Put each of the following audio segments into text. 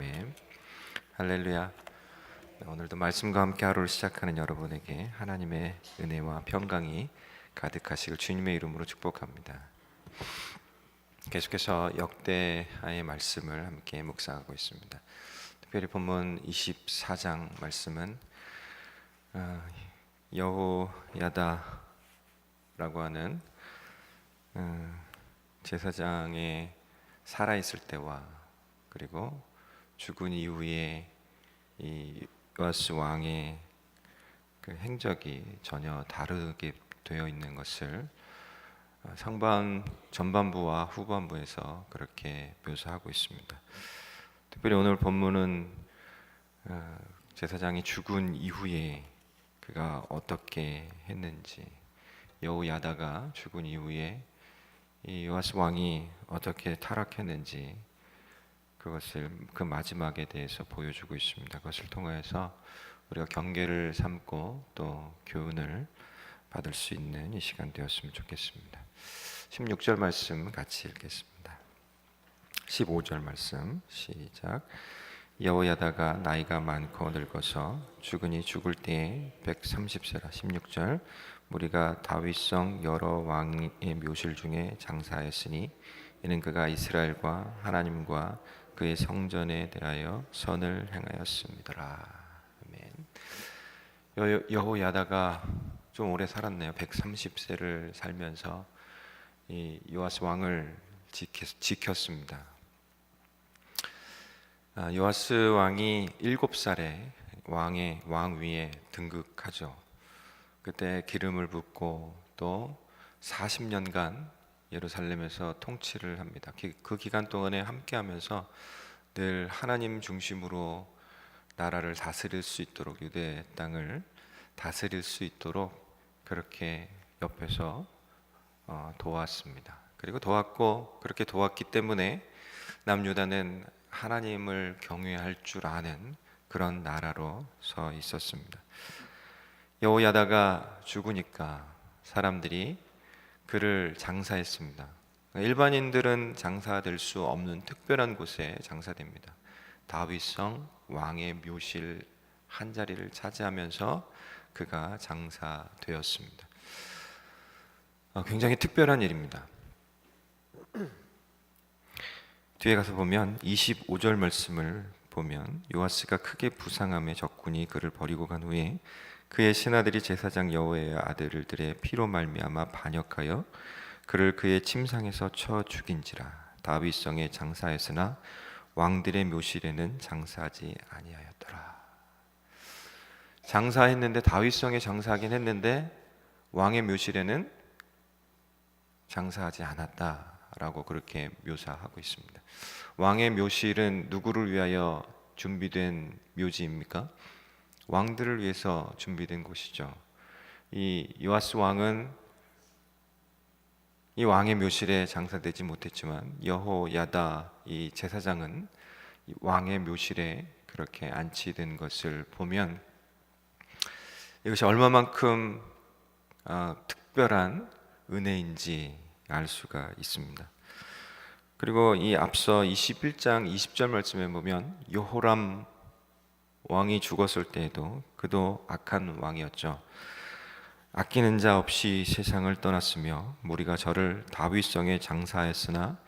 아멘. 할렐루야. 오늘도 말씀과 함께 하루를 시작하는 여러분에게 하나님의 은혜와 평강이 가득하시길 주님의 이름으로 축복합니다. 계속해서 역대하의 말씀을 함께 묵상하고 있습니다. 특별히 본문 24장 말씀은 여호야다라고 하는 제사장의 살아있을 때와 그리고 죽은 이후에 이 요아스 왕의 그 행적이 전혀 다르게 되어 있는 것을 전반부와 후반부에서 그렇게 묘사하고 있습니다. 특별히 오늘 본문은 제사장이 죽은 이후에 그가 어떻게 했는지, 여호야다가 죽은 이후에 이 요아스 왕이 어떻게 타락했는지 그것을 그 마지막에 대해서 보여주고 있습니다. 그것을 통해서 우리가 경계를 삼고 또 교훈을 받을 수 있는 이 시간 되었으면 좋겠습니다. 16절 말씀 같이 읽겠습니다. 15절 말씀 시작. 여호야다가 나이가 많고 늙어서 죽으니 죽을 때에 130세라. 16절. 무리가 다윗성 여러 왕의 묘실 중에 장사하였으니 이는 그가 이스라엘과 하나님과 그의 성전에 대하여 선을 행하였습니다. 아멘. 여호야다가 좀 오래 살았네요. 130세를 살면서 이 요아스 왕을 지켰습니다. 요아스 왕이 7살에 왕 위에 등극하죠. 그때 기름을 붓고 또 40년간 예루살렘에서 통치를 합니다. 그 기간 동안에 함께하면서 늘 하나님 중심으로 나라를 다스릴 수 있도록, 유대 땅을 다스릴 수 있도록 그렇게 옆에서 도왔습니다. 그리고 그렇게 도왔기 때문에 남유다는 하나님을 경외할 줄 아는 그런 나라로 서 있었습니다. 여호야다가 죽으니까 사람들이 그를 장사했습니다. 일반인들은 장사될 수 없는 특별한 곳에 장사됩니다. 다윗성 왕의 묘실 한 자리를 차지하면서 그가 장사되었습니다. 굉장히 특별한 일입니다. 뒤에 가서 보면 25절 말씀을 보면 요아스가 크게 부상함에 적군이 그를 버리고 간 후에 그의 신하들이 제사장 여호야의 아들들의 피로 말미암아 반역하여 그를 그의 침상에서 쳐 죽인지라. 다윗성에 장사했으나 왕들의 묘실에는 장사하지 아니하였더라. 장사했는데, 다윗성에 장사하긴 했는데 왕의 묘실에는 장사하지 않았다라고 그렇게 묘사하고 있습니다. 왕의 묘실은 누구를 위하여 준비된 묘지입니까? 왕들을 위해서 준비된 곳이죠. 이 요아스 왕은 이 왕의 묘실에 장사되지 못했지만 여호야다 이 제사장은 이 왕의 묘실에 그렇게 안치된 것을 보면 이것이 얼마만큼 특별한 은혜인지 알 수가 있습니다. 그리고 이 앞서 21장 20절 말씀에 보면 여호람 왕이 죽었을 때에도 그도 악한 왕이었죠. 아끼는 자 없이 세상을 떠났으며 무리가 저를 다윗성에 장사하였으나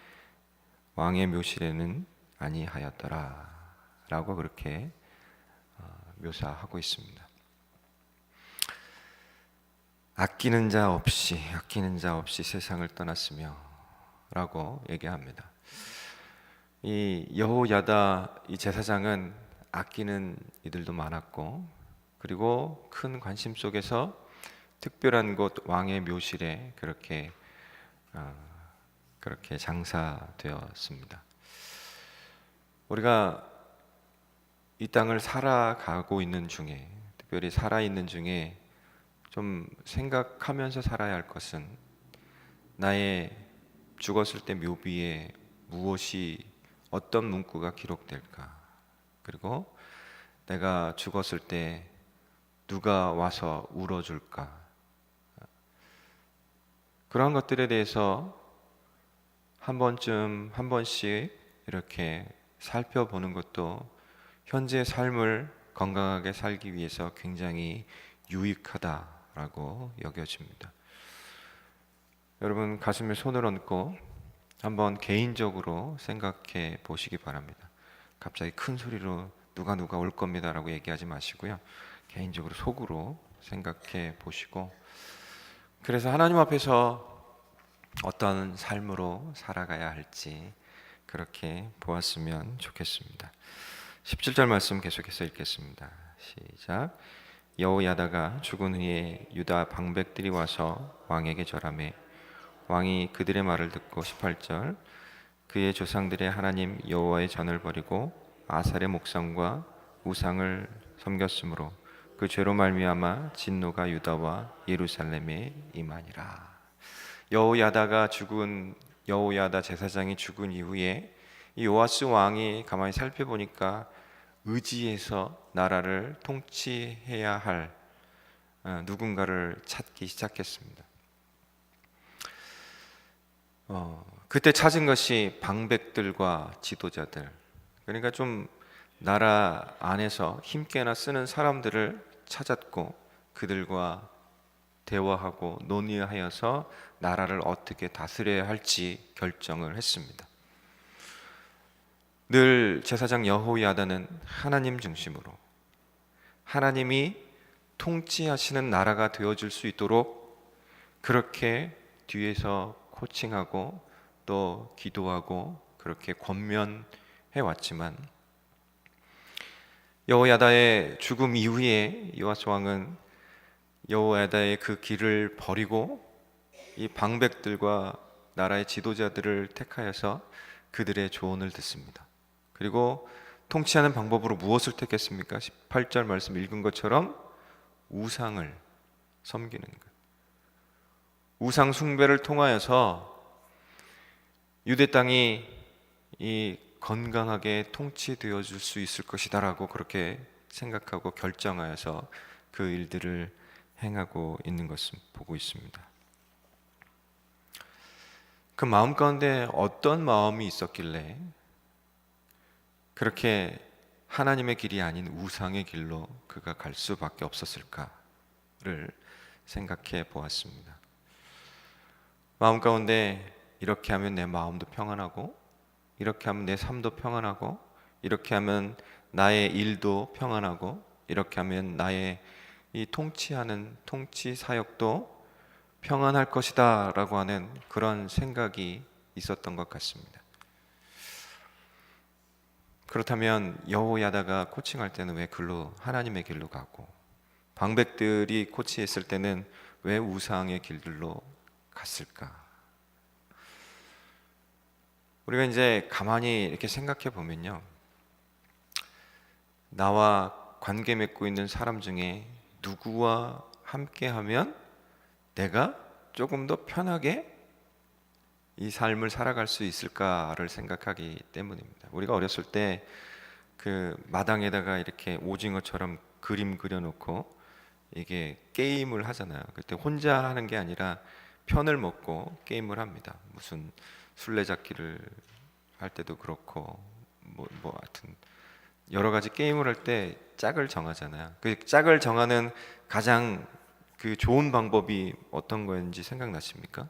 왕의 묘실에는 아니하였더라 라고 그렇게 묘사하고 있습니다. 아끼는 자 없이 세상을 떠났으며 라고 얘기합니다. 이 여호야다 이 제사장은 아끼는 이들도 많았고, 그리고 큰 관심 속에서 특별한 곳 왕의 묘실에 그렇게 장사되었습니다. 우리가 이 땅을 살아가고 있는 중에, 특별히 살아있는 중에 좀 생각하면서 살아야 할 것은 나의 죽었을 때 묘비에 어떤 문구가 기록될까? 그리고 내가 죽었을 때 누가 와서 울어줄까? 그런 것들에 대해서 한 번씩 이렇게 살펴보는 것도 현재의 삶을 건강하게 살기 위해서 굉장히 유익하다라고 여겨집니다. 여러분 가슴에 손을 얹고 한번 개인적으로 생각해 보시기 바랍니다. 갑자기 큰 소리로 누가 올 겁니다라고 얘기하지 마시고요. 개인적으로 속으로 생각해 보시고, 그래서 하나님 앞에서 어떤 삶으로 살아가야 할지 그렇게 보았으면 좋겠습니다. 17절 말씀 계속해서 읽겠습니다. 시작. 여호야다가 죽은 후에 유다 방백들이 와서 왕에게 절하매 왕이 그들의 말을 듣고 18절 그의 조상들의 하나님 여호와의 전을 버리고 아살의 목상과 우상을 섬겼으므로 그 죄로 말미암아 진노가 유다와 예루살렘에 임하니라. 여호야다 제사장이 죽은 이후에 이 요아스 왕이 가만히 살펴보니까 의지해서 나라를 통치해야 할 누군가를 찾기 시작했습니다. 그때 찾은 것이 방백들과 지도자들, 그러니까 좀 나라 안에서 힘께나 쓰는 사람들을 찾았고 그들과 대화하고 논의하여서 나라를 어떻게 다스려야 할지 결정을 했습니다. 늘 제사장 여호야다는 하나님 중심으로 하나님이 통치하시는 나라가 되어줄 수 있도록 그렇게 뒤에서 코칭하고 또 기도하고 그렇게 권면해 왔지만, 여호야다의 죽음 이후에 요아스 왕은 여호야다의 그 길을 버리고 이 방백들과 나라의 지도자들을 택하여서 그들의 조언을 듣습니다. 그리고 통치하는 방법으로 무엇을 택했습니까? 18절 말씀 읽은 것처럼 우상을 섬기는 것. 우상 숭배를 통하여서 유대 땅이 이 건강하게 통치되어 줄 수 있을 것이다라고 그렇게 생각하고 결정하여서 그 일들을 행하고 있는 것을 보고 있습니다. 그 마음 가운데 어떤 마음이 있었길래 그렇게 하나님의 길이 아닌 우상의 길로 그가 갈 수밖에 없었을까를 생각해 보았습니다. 마음 가운데 이렇게 하면 내 마음도 평안하고, 이렇게 하면 내 삶도 평안하고, 이렇게 하면 나의 일도 평안하고, 이렇게 하면 나의 이 통치하는 통치 사역도 평안할 것이다 라고 하는 그런 생각이 있었던 것 같습니다. 그렇다면 여호야다가 코칭할 때는 왜 하나님의 길로 가고, 방백들이 코치했을 때는 왜 우상의 길들로 갔을까? 우리가 이제 가만히 이렇게 생각해 보면요, 나와 관계 맺고 있는 사람 중에 누구와 함께하면 내가 조금 더 편하게 이 삶을 살아갈 수 있을까를 생각하기 때문입니다. 우리가 어렸을 때 그 마당에다가 이렇게 오징어처럼 그림 그려놓고 이게 게임을 하잖아요. 그때 혼자 하는 게 아니라 편을 먹고 게임을 합니다. 무슨 술래잡기를 할 때도 그렇고 뭐 하여튼 여러 가지 게임을 할 때 짝을 정하잖아요. 그 짝을 정하는 가장 그 좋은 방법이 어떤 거였는지 생각나십니까?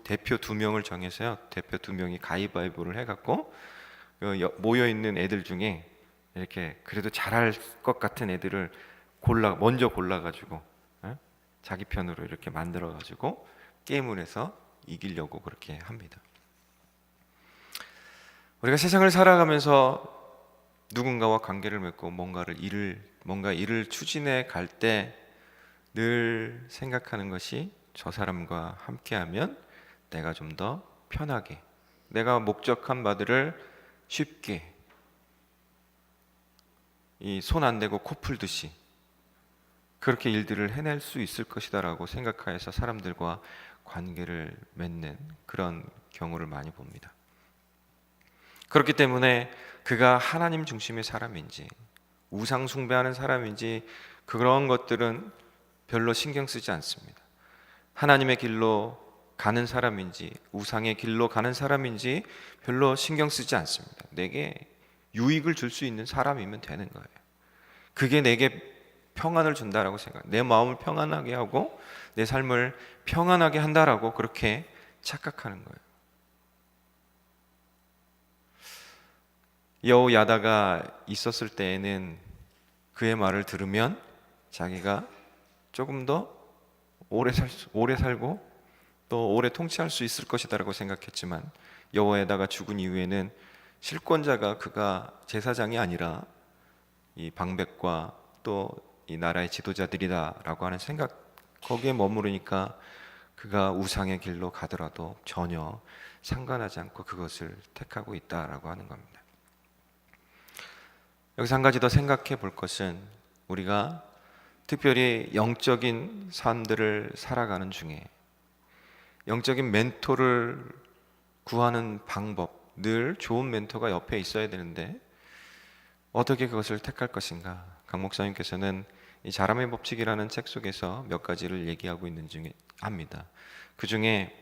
대표 2명을 정해서요. 대표 2명이 가위바위보를 해갖고 모여 있는 애들 중에 이렇게 그래도 잘할 것 같은 애들을 먼저 골라가지고 자기 편으로 이렇게 만들어가지고 게임을 해서 이기려고 그렇게 합니다. 우리가 세상을 살아가면서 누군가와 관계를 맺고 뭔가 일을 추진해 갈 때 늘 생각하는 것이 저 사람과 함께하면 내가 좀 더 편하게, 내가 목적한 바들을 쉽게 이 손 안 대고 코 풀듯이 그렇게 일들을 해낼 수 있을 것이다라고 생각하여서 사람들과 관계를 맺는 그런 경우를 많이 봅니다. 그렇기 때문에 그가 하나님 중심의 사람인지 우상 숭배하는 사람인지 그런 것들은 별로 신경 쓰지 않습니다. 하나님의 길로 가는 사람인지 우상의 길로 가는 사람인지 별로 신경 쓰지 않습니다. 내게 유익을 줄 수 있는 사람이면 되는 거예요. 그게 내게 평안을 준다라고 생각, 내 마음을 평안하게 하고 내 삶을 평안하게 한다라고 그렇게 착각하는 거예요. 여호야다가 있었을 때에는 그의 말을 들으면 자기가 조금 더 오래 살고 또 오래 통치할 수 있을 것이다라고 생각했지만, 여호야다가 죽은 이후에는 실권자가 그가 제사장이 아니라 이 방백과 또 이 나라의 지도자들이다라고 하는 생각, 거기에 머무르니까 그가 우상의 길로 가더라도 전혀 상관하지 않고 그것을 택하고 있다라고 하는 겁니다. 여기서 한 가지 더 생각해 볼 것은, 우리가 특별히 영적인 삶들을 살아가는 중에 영적인 멘토를 구하는 방법, 늘 좋은 멘토가 옆에 있어야 되는데 어떻게 그것을 택할 것인가? 강 목사님께서는 이 자람의 법칙이라는 책 속에서 몇 가지를 얘기하고 있는 중에 합니다. 그 중에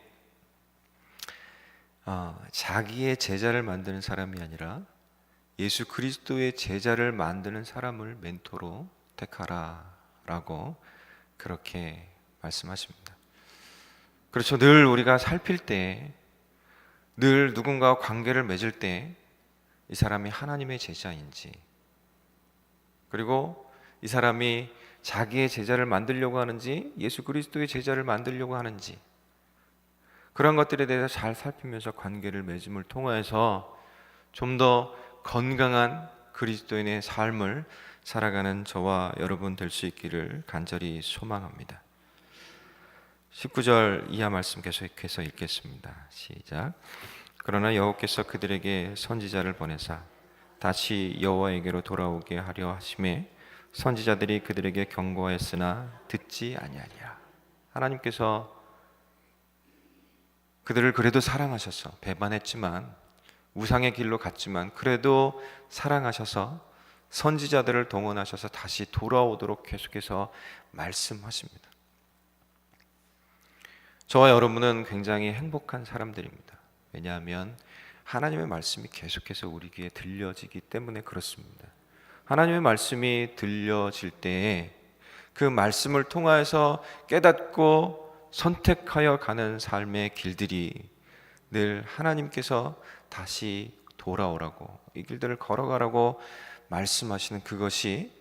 자기의 제자를 만드는 사람이 아니라 예수 그리스도의 제자를 만드는 사람을 멘토로 택하라라고 그렇게 말씀하십니다. 그렇죠. 늘 우리가 살필 때, 늘 누군가와 관계를 맺을 때 이 사람이 하나님의 제자인지, 그리고 이 사람이 자기의 제자를 만들려고 하는지 예수 그리스도의 제자를 만들려고 하는지, 그런 것들에 대해서 잘 살피면서 관계를 맺음을 통해서 좀 더 건강한 그리스도인의 삶을 살아가는 저와 여러분 될 수 있기를 간절히 소망합니다. 19절 이하 말씀 계속해서 읽겠습니다. 시작. 그러나 여호와께서 그들에게 선지자를 보내사 다시 여호와에게로 돌아오게 하려 하심에 선지자들이 그들에게 경고하였으나 듣지 아니하니라. 하나님께서 그들을 그래도 사랑하셔서, 배반했지만 우상의 길로 갔지만 그래도 사랑하셔서 선지자들을 동원하셔서 다시 돌아오도록 계속해서 말씀하십니다. 저와 여러분은 굉장히 행복한 사람들입니다. 왜냐하면 하나님의 말씀이 계속해서 우리 귀에 들려지기 때문에 그렇습니다. 하나님의 말씀이 들려질 때에 그 말씀을 통하여서 깨닫고 선택하여 가는 삶의 길들이 늘 하나님께서 다시 돌아오라고, 이 길들을 걸어가라고 말씀하시는 그것이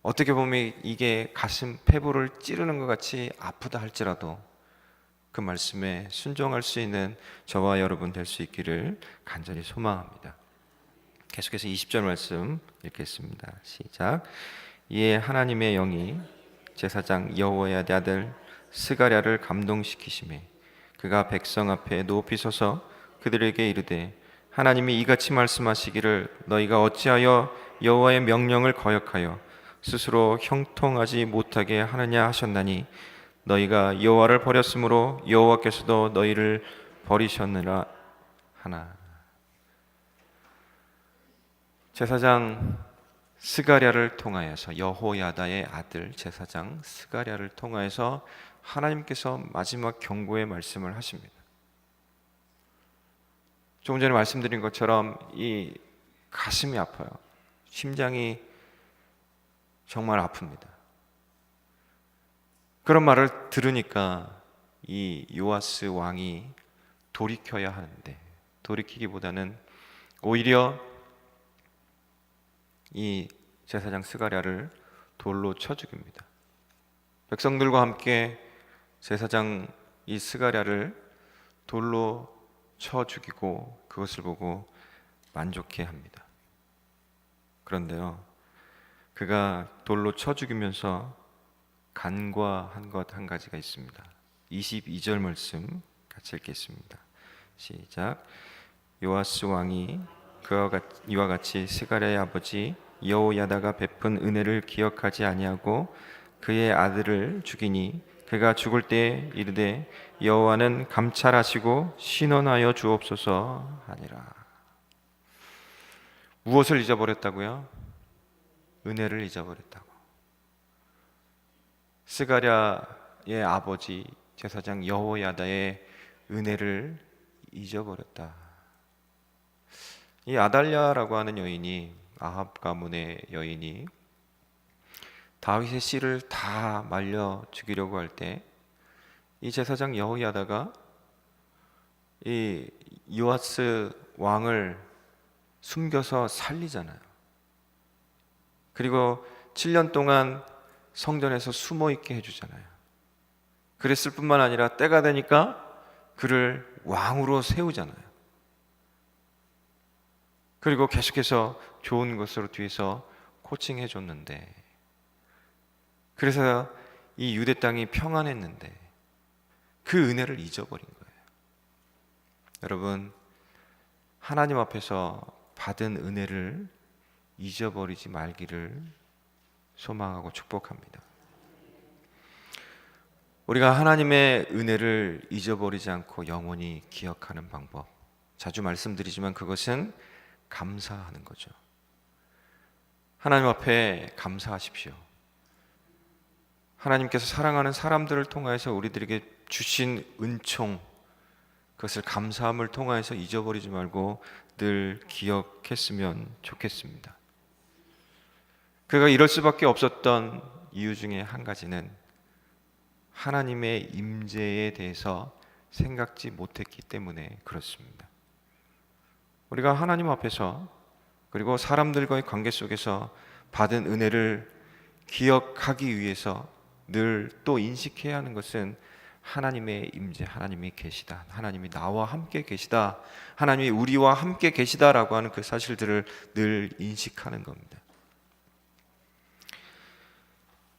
어떻게 보면 이게 가슴 폐부를 찌르는 것 같이 아프다 할지라도 그 말씀에 순종할 수 있는 저와 여러분 될 수 있기를 간절히 소망합니다. 계속해서 20절 말씀 읽겠습니다. 시작. 이에 하나님의 영이 제사장 여호야다의 아들 스가랴를 감동시키시매 그가 백성 앞에 높이 서서 그들에게 이르되, 하나님이 이같이 말씀하시기를 너희가 어찌하여 여호와의 명령을 거역하여 스스로 형통하지 못하게 하느냐 하셨나니 너희가 여호와를 버렸으므로 여호와께서도 너희를 버리셨느라 하나. 제사장 스가랴를 통하여서, 여호야다의 아들 제사장 스가랴를 통하여서 하나님께서 마지막 경고의 말씀을 하십니다. 조금 전에 말씀드린 것처럼 이 가슴이 아파요. 심장이 정말 아픕니다. 그런 말을 들으니까 이 요아스 왕이 돌이켜야 하는데, 돌이키기보다는 오히려 이 제사장 스가랴를 돌로 쳐 죽입니다. 백성들과 함께 제사장 이 스가랴를 돌로 쳐 죽이고 그것을 보고 만족해 합니다. 그런데요, 그가 돌로 쳐 죽이면서 간과한 것 한 가지가 있습니다. 22절 말씀 같이 읽겠습니다. 시작. 요아스 왕이 이와 같이 스가랴의 아버지 여호야다가 베푼 은혜를 기억하지 아니하고 그의 아들을 죽이니 그가 죽을 때에 이르되 여호와는 감찰하시고 신원하여 주옵소서 하니라. 무엇을 잊어버렸다고요? 은혜를 잊어버렸다고. 스가랴의 아버지 제사장 여호야다의 은혜를 잊어버렸다. 이 아달랴라고 하는 여인이, 아합 가문의 여인이 다윗의 씨를 다 말려 죽이려고 할 때 이 제사장 여호야다가 이 요아스 왕을 숨겨서 살리잖아요. 그리고 7년 동안 성전에서 숨어 있게 해주잖아요. 그랬을 뿐만 아니라 때가 되니까 그를 왕으로 세우잖아요. 그리고 계속해서 좋은 것으로 뒤에서 코칭해 줬는데, 그래서 이 유대 땅이 평안했는데 그 은혜를 잊어버린 거예요. 여러분, 하나님 앞에서 받은 은혜를 잊어버리지 말기를 소망하고 축복합니다. 우리가 하나님의 은혜를 잊어버리지 않고 영원히 기억하는 방법, 자주 말씀드리지만 그것은 감사하는 거죠. 하나님 앞에 감사하십시오. 하나님께서 사랑하는 사람들을 통하여서 우리들에게 주신 은총, 그것을 감사함을 통하여서 잊어버리지 말고 늘 기억했으면 좋겠습니다. 그가 이럴 수밖에 없었던 이유 중에 한 가지는 하나님의 임재에 대해서 생각지 못했기 때문에 그렇습니다. 우리가 하나님 앞에서 그리고 사람들과의 관계 속에서 받은 은혜를 기억하기 위해서 늘 또 인식해야 하는 것은 하나님의 임재, 하나님이 계시다, 하나님이 나와 함께 계시다, 하나님이 우리와 함께 계시다라고 하는 그 사실들을 늘 인식하는 겁니다.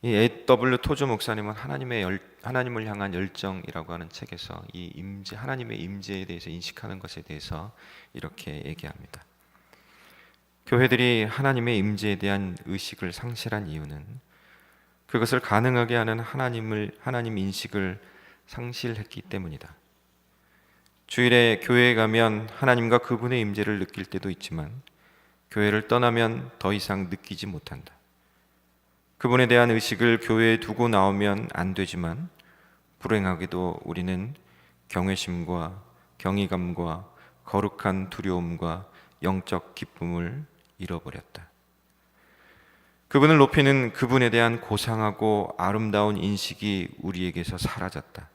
이 A.W. 토저 목사님은 하나님을 향한 열정이라고 하는 책에서 이 임재, 하나님의 임재에 대해서 인식하는 것에 대해서 이렇게 얘기합니다. 교회들이 하나님의 임재에 대한 의식을 상실한 이유는 그것을 가능하게 하는 하나님 인식을 상실했기 때문이다. 주일에 교회에 가면 하나님과 그분의 임재를 느낄 때도 있지만 교회를 떠나면 더 이상 느끼지 못한다. 그분에 대한 의식을 교회에 두고 나오면 안 되지만 불행하게도 우리는 경외심과 경이감과 거룩한 두려움과 영적 기쁨을 잃어버렸다. 그분을 높이는 그분에 대한 고상하고 아름다운 인식이 우리에게서 사라졌다.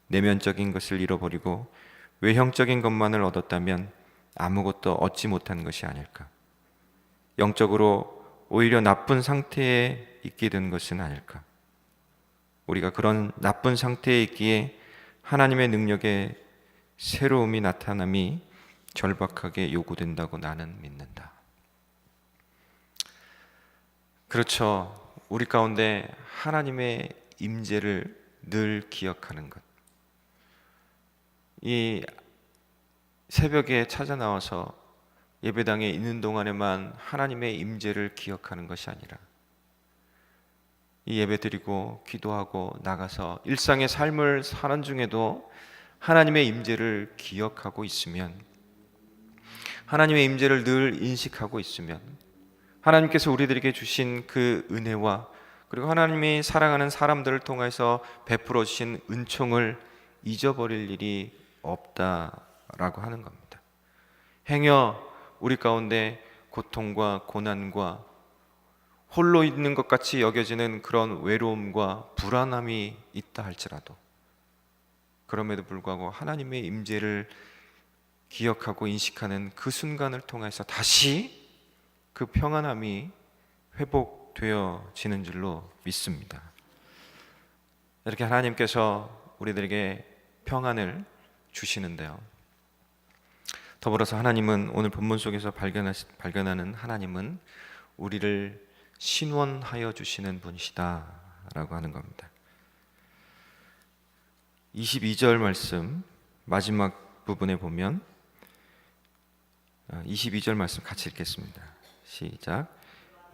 내면적인 것을 잃어버리고 외형적인 것만을 얻었다면 아무것도 얻지 못한 것이 아닐까? 영적으로 오히려 나쁜 상태에 있게 된 것은 아닐까? 우리가 그런 나쁜 상태에 있기에 하나님의 능력의 새로움이 나타남이 절박하게 요구된다고 나는 믿는다. 그렇죠. 우리 가운데 하나님의 임재를 늘 기억하는 것. 이 새벽에 찾아 나와서 예배당에 있는 동안에만 하나님의 임재를 기억하는 것이 아니라 이 예배 드리고 기도하고 나가서 일상의 삶을 사는 중에도 하나님의 임재를 기억하고 있으면, 하나님의 임재를 늘 인식하고 있으면 하나님께서 우리들에게 주신 그 은혜와 그리고 하나님이 사랑하는 사람들을 통해서 베풀어 주신 은총을 잊어버릴 일이 없다라고 하는 겁니다. 행여 우리 가운데 고통과 고난과 홀로 있는 것 같이 여겨지는 그런 외로움과 불안함이 있다 할지라도 그럼에도 불구하고 하나님의 임재를 기억하고 인식하는 그 순간을 통해서 다시 그 평안함이 회복되어지는 줄로 믿습니다. 이렇게 하나님께서 우리들에게 평안을 주시는데요. 더불어서 하나님은 오늘 본문 속에서 발견하는 하나님은 우리를 신원하여 주시는 분이시다라고 하는 겁니다. 22절 말씀 마지막 부분에 보면 22절 말씀 같이 읽겠습니다. 시작.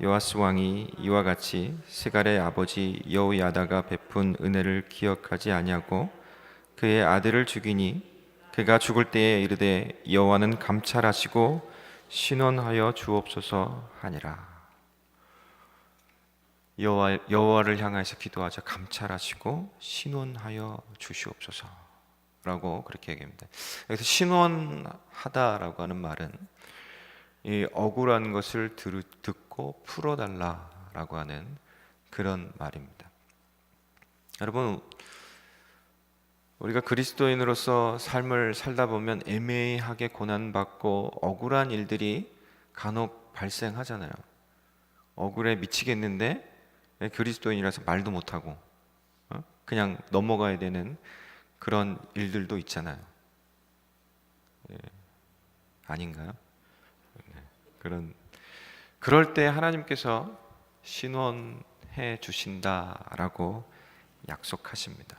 요아스 왕이 이와 같이 스갈의 아버지 여호야다가 베푼 은혜를 기억하지 아니하고 그의 아들을 죽이니 그가 죽을 때에 이르되 여호와는 감찰하시고 신원하여 주옵소서 하니라. 여호와를 향해서 기도하자. 감찰하시고 신원하여 주시옵소서라고 그렇게 얘기합니다. 여기서 신원하다라고 하는 말은 이 억울한 것을 듣고 풀어달라라고 하는 그런 말입니다. 여러분, 우리가 그리스도인으로서 삶을 살다 보면 애매하게 고난받고 억울한 일들이 간혹 발생하잖아요. 억울해 미치겠는데 그리스도인이라서 말도 못하고 그냥 넘어가야 되는 그런 일들도 있잖아요. 아닌가요? 그럴 때 하나님께서 신원해 주신다라고 약속하십니다.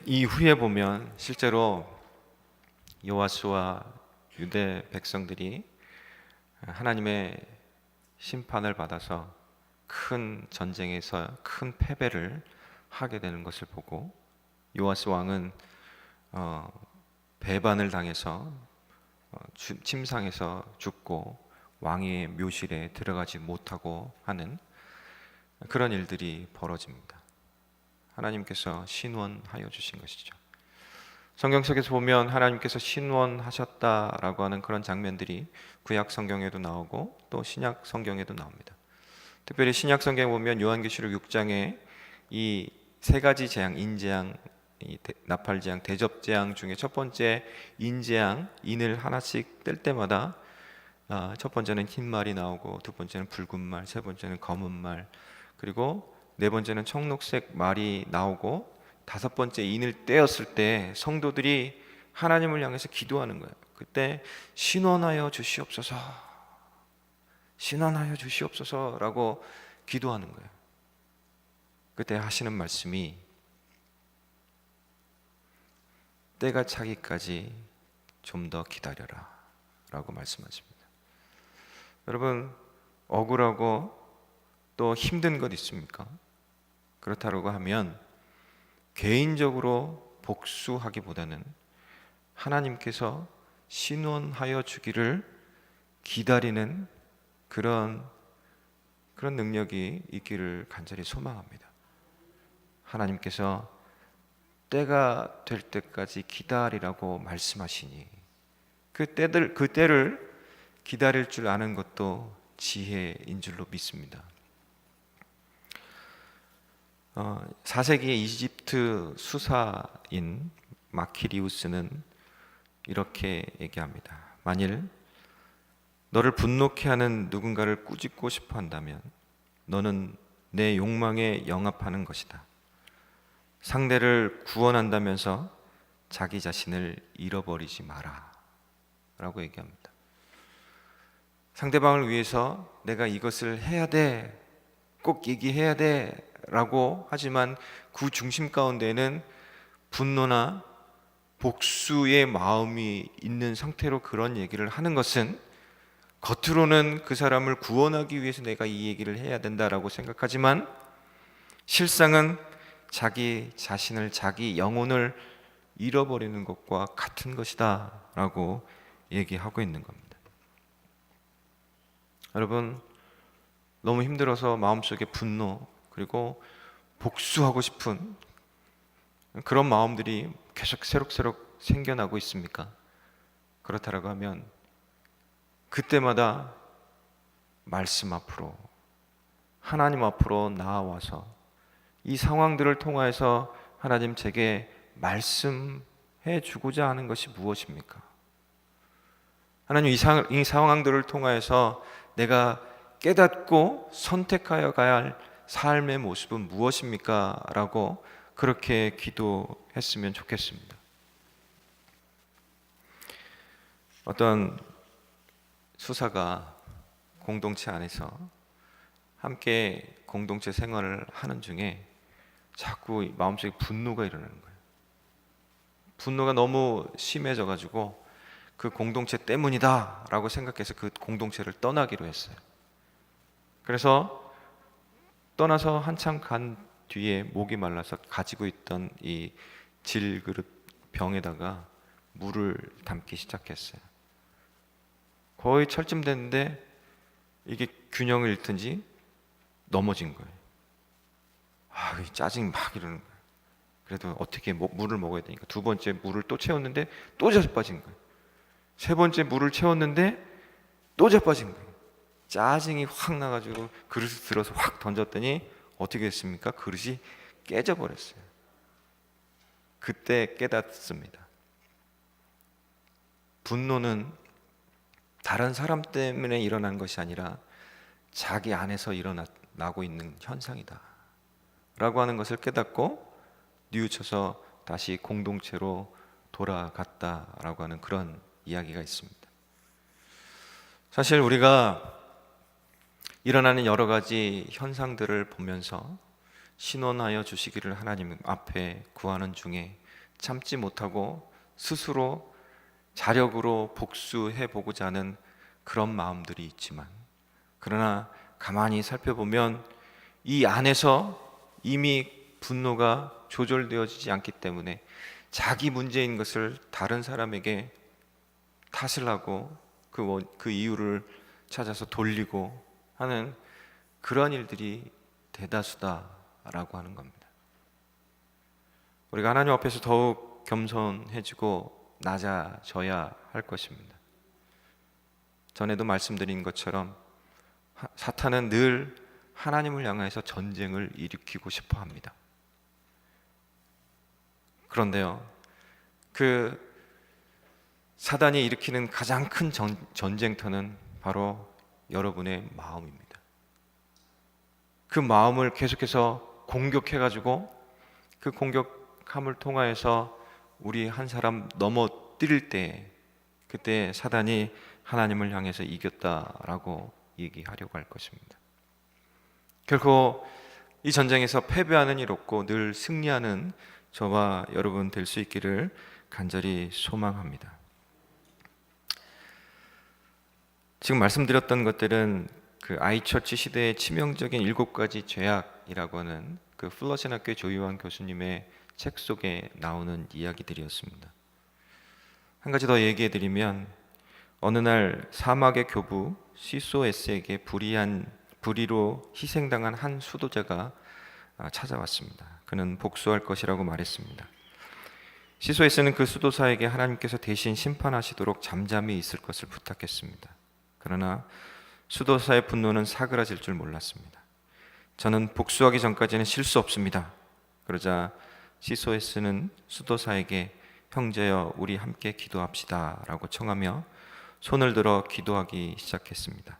이후에 보면 실제로 여호와스와 유대 백성들이 하나님의 심판을 받아서 큰 전쟁에서 큰 패배를 하게 되는 것을 보고 요아스 왕은 배반을 당해서 침상에서 죽고 왕의 묘실에 들어가지 못하고 하는 그런 일들이 벌어집니다. 하나님께서 신원하여 주신 것이죠. 성경 속에서 보면 하나님께서 신원하셨다라고 하는 그런 장면들이 구약 성경에도 나오고 또 신약 성경에도 나옵니다. 특별히 신약 성경에 보면 요한계시록 6장에 이 세 가지 재앙, 인재앙, 나팔재앙, 대접재앙 중에 첫 번째 인재앙, 인을 하나씩 뜰 때마다 첫 번째는 흰 말이 나오고, 두 번째는 붉은 말, 세 번째는 검은 말, 그리고 네 번째는 청록색 말이 나오고, 다섯 번째 인을 떼었을 때 성도들이 하나님을 향해서 기도하는 거예요. 그때 신원하여 주시옵소서, 신원하여 주시옵소서라고 기도하는 거예요. 그때 하시는 말씀이 때가 차기까지 좀 더 기다려라 라고 말씀하십니다. 여러분, 억울하고 또 힘든 것 있습니까? 그렇다고 하면 개인적으로 복수하기보다는 하나님께서 신원하여 주기를 기다리는 그런 능력이 있기를 간절히 소망합니다. 하나님께서 때가 될 때까지 기다리라고 말씀하시니 그 때를 기다릴 줄 아는 것도 지혜인 줄로 믿습니다. 4세기의 이집트 수사인 마키리우스는 이렇게 얘기합니다. 만일 너를 분노케 하는 누군가를 꾸짖고 싶어 한다면 너는 내 욕망에 영합하는 것이다. 상대를 구원한다면서 자기 자신을 잃어버리지 마라 라고 얘기합니다. 상대방을 위해서 내가 이것을 해야 돼, 꼭 얘기해야 돼 라고 하지만 그 중심 가운데는 분노나 복수의 마음이 있는 상태로 그런 얘기를 하는 것은 겉으로는 그 사람을 구원하기 위해서 내가 이 얘기를 해야 된다라고 생각하지만 실상은 자기 자신을, 자기 영혼을 잃어버리는 것과 같은 것이다 라고 얘기하고 있는 겁니다. 여러분, 너무 힘들어서 마음속에 분노 그리고 복수하고 싶은 그런 마음들이 계속 새록새록 생겨나고 있습니까? 그렇다라고 하면 그때마다 말씀 앞으로, 하나님 앞으로 나아와서 이 상황들을 통하여서 하나님 제게 말씀해 주고자 하는 것이 무엇입니까? 하나님, 이 상황들을 통하여서 내가 깨닫고 선택하여 가야 할 삶의 모습은 무엇입니까? 라고 그렇게 기도했으면 좋겠습니다. 어떤 수사가 공동체 안에서 함께 공동체 생활을 하는 중에 자꾸 마음속에 분노가 일어나는 거예요. 분노가 너무 심해져 가지고 그 공동체 때문이다 라고 생각해서 그 공동체를 떠나기로 했어요. 그래서 떠나서 한참 간 뒤에 목이 말라서 가지고 있던 이 질그릇 병에다가 물을 담기 시작했어요. 거의 철쯤 됐는데 이게 균형을 잃든지 넘어진 거예요. 짜증이 막 이러는 거예요. 그래도 어떻게 물을 먹어야 되니까 두 번째 물을 또 채웠는데 또 자빠진 거예요. 세 번째 물을 채웠는데 또 자빠진 거예요. 짜증이 확 나가지고 그릇을 들어서 확 던졌더니 어떻게 됐습니까? 그릇이 깨져버렸어요. 그때 깨닫습니다. 분노는 다른 사람 때문에 일어난 것이 아니라 자기 안에서 일어나고 있는 현상이다 라고 하는 것을 깨닫고 뉘우쳐서 다시 공동체로 돌아갔다라고 하는 그런 이야기가 있습니다. 사실 우리가 일어나는 여러 가지 현상들을 보면서 신원하여 주시기를 하나님 앞에 구하는 중에 참지 못하고 스스로 자력으로 복수해 보고자 하는 그런 마음들이 있지만, 그러나 가만히 살펴보면 이 안에서 이미 분노가 조절되어지지 않기 때문에 자기 문제인 것을 다른 사람에게 탓을 하고 그 이유를 찾아서 돌리고 하는 그런 일들이 대다수다라고 하는 겁니다. 우리가 하나님 앞에서 더욱 겸손해지고 낮아져야 할 것입니다. 전에도 말씀드린 것처럼 사탄은 늘 하나님을 향해서 전쟁을 일으키고 싶어 합니다. 그런데요, 그 사단이 일으키는 가장 큰 전쟁터는 바로 여러분의 마음입니다. 그 마음을 계속해서 공격해가지고 그 공격함을 통하여서 우리 한 사람 넘어뜨릴 때, 그때 사단이 하나님을 향해서 이겼다라고 얘기하려고 할 것입니다. 결코 이 전쟁에서 패배하는 일 없고 늘 승리하는 저와 여러분 될 수 있기를 간절히 소망합니다. 지금 말씀드렸던 것들은 그 아이처치 시대의 치명적인 7가지 죄악이라고 하는 그 플러신 학교의 조이완 교수님의 책 속에 나오는 이야기들이었습니다. 한 가지 더 얘기해 드리면, 어느 날 사막의 교부 시소에스에게 불의로 희생당한 한 수도자가 찾아왔습니다. 그는 복수할 것이라고 말했습니다. 시소에스는 그 수도사에게 하나님께서 대신 심판하시도록 잠잠히 있을 것을 부탁했습니다. 그러나 수도사의 분노는 사그라질 줄 몰랐습니다. 저는 복수하기 전까지는 쉴 수 없습니다. 그러자 시소에스는 수도사에게 형제여 우리 함께 기도합시다 라고 청하며 손을 들어 기도하기 시작했습니다.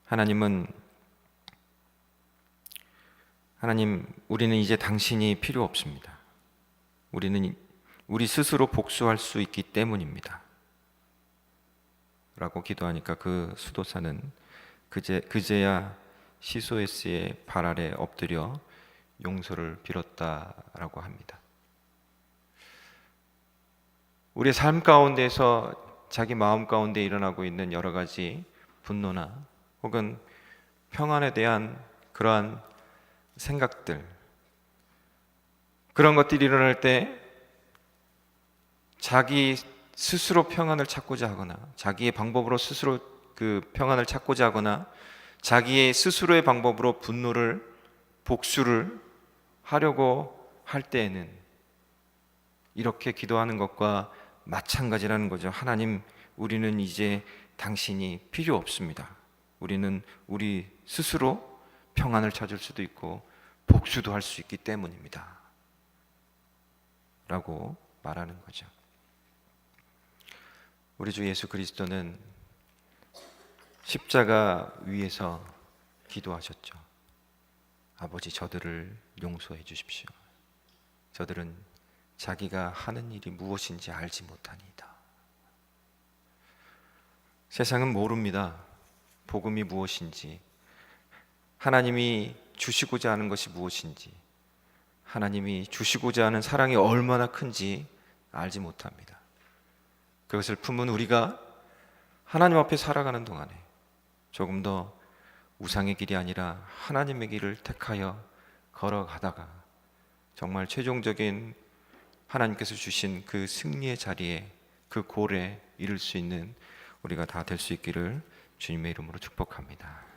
하나님, 우리는 이제 당신이 필요 없습니다. 우리는 우리 스스로 복수할 수 있기 때문입니다 라고 기도하니까 그 수도사는 그제야 시소에스의 발 아래 엎드려 용서를 빌었다라고 합니다. 우리의 삶 가운데서 자기 마음 가운데 일어나고 있는 여러 가지 분노나 혹은 평안에 대한 그러한 생각들, 그런 것들이 일어날 때 자기 스스로 평안을 찾고자 하거나 자기의 방법으로 스스로 그 평안을 찾고자 하거나 자기의 스스로의 방법으로 복수를 하려고 할 때에는 이렇게 기도하는 것과 마찬가지라는 거죠. 하나님, 우리는 이제 당신이 필요 없습니다. 우리는 우리 스스로 평안을 찾을 수도 있고 복수도 할 수 있기 때문입니다 라고 말하는 거죠. 우리 주 예수 그리스도는 십자가 위에서 기도하셨죠. 아버지, 저들을 용서해 주십시오. 저들은 자기가 하는 일이 무엇인지 알지 못하니이다. 세상은 모릅니다. 복음이 무엇인지, 하나님이 주시고자 하는 것이 무엇인지, 하나님이 주시고자 하는 사랑이 얼마나 큰지 알지 못합니다. 그것을 품은 우리가 하나님 앞에 살아가는 동안에 조금 더 우상의 길이 아니라 하나님의 길을 택하여 걸어가다가 정말 최종적인 하나님께서 주신 그 승리의 자리에, 그 골에 이룰 수 있는 우리가 다 될 수 있기를 주님의 이름으로 축복합니다.